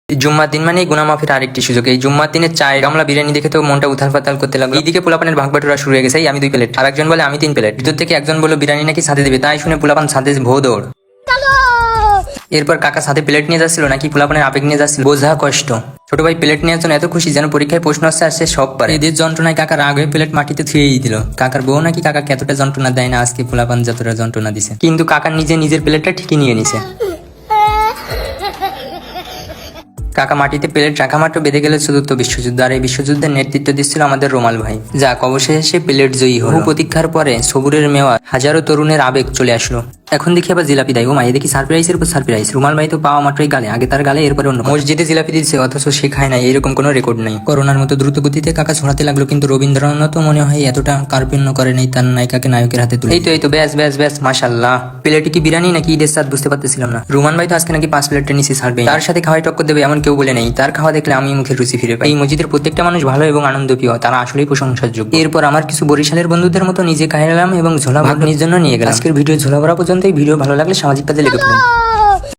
জুম্মার দিন মানে গুনাহ মাফের আরেকটি সুযোগ। এই জুম্মার দিনে 4 গামলা বিরিয়ানি দেখে তো মনটা উথাল পাতাল করতে লাগলো। এইদিকে পোলাপানের ভাগ বাটোরা শুরু হয়ে গেছে। এই আমি 2 প্লেট, আর একজন বলে আমি 3 প্লেট। ভিতর থেকে একজন বলল বিরিয়ানি নাকি সাথে দিবে, তাই শুনে পোলাপান সাথে ভো দৌড়। এরপর কাকা সাথে প্লেট নিয়ে যাচ্ছিল নাকি পোলাপানের আবেগ নিয়ে যাচ্ছিল বোঝা কষ্ট। ছোট ভাই প্লেট নেওয়ার জন্য এত খুশি যেন পরীক্ষায় প্রশ্ন আসছে আর সে সব পারে। এদের যন্ত্রণায় কাকার রাগ হয়ে প্লেট মাটিতে থুয়েই দিল। কাকার বউ নাকি কাকাকে এতটা যন্ত্রণা দেয় না, আজকে পোলাপান যতটা যন্ত্রণা দিছে। কিন্তু কাকা নিজের প্লেটটা ঠিকই নিয়ে নিছে। কাকা মাটিতে প্লেট রাখা মাত্র বেঁধে গেল চতুর্থ বিশ্বযুদ্ধ। আর এই বিশ্বযুদ্ধের নেতৃত্ব দিচ্ছিল আমাদের রোমাল ভাই। যাক, অবশেষে প্লেট জয়ী হলো। প্রতীক্ষার পরে সবুরের মেওয়া হাজারো তরুণের আবেগ চলে আসলো। এখন দেখি আবার জিলাপি দেয়। ও মা, দেখি সারপ্রাইজের উপর সারপ্রাইজ। রুমাল ভাই তো পাওয়া মাত্রই গালে, আগে তার গালে এরপরে অন্য। মসজিদে জিলাপি দিচ্ছে অথচ সে খায় না, এরকম কোনো রেকর্ড নেই। করোনার মতো দ্রুত গতিতে কাকা ছড়াতে লাগলো, কিন্তু রবীন্দ্রনাথ তো মনে হয় এতটা কার্পণ্য করে নেই তার নায়িকাকে নায়কের হাতে তুলে। এই তো ব্যাস মাশাআল্লাহ। প্লেটে কি বিরিয়ানি নাকি ঈদের স্বাদ বুঝতে পারতেছিলাম না। রুমান ভাই তো আজকে নাকি 5 প্লেট নিচে ছাড়বে, তার সাথে খাওয়াই টক্কর দেবে এমন কেউ বলে নেই। তার খাওয়া দেখলে আমি মুখের রুচি ফিরে পাই। এই মসজিদের প্রত্যেকটা মানুষ ভালো এবং আনন্দপ্রিয়, তারা আসলেই প্রশংসার যোগ্য। এরপর আমার কিছু বরিশালের বন্ধুদের মতো নিজে খাইলাম এবং ঝোলা ভাগ্নির জন্য নিয়ে গেলাম। আজকের ভিডিও ঝোলা ভরা পর্যন্তই। ভিডিও ভালো লাগলে সামাজিক কাজে লেগে পড়ুন।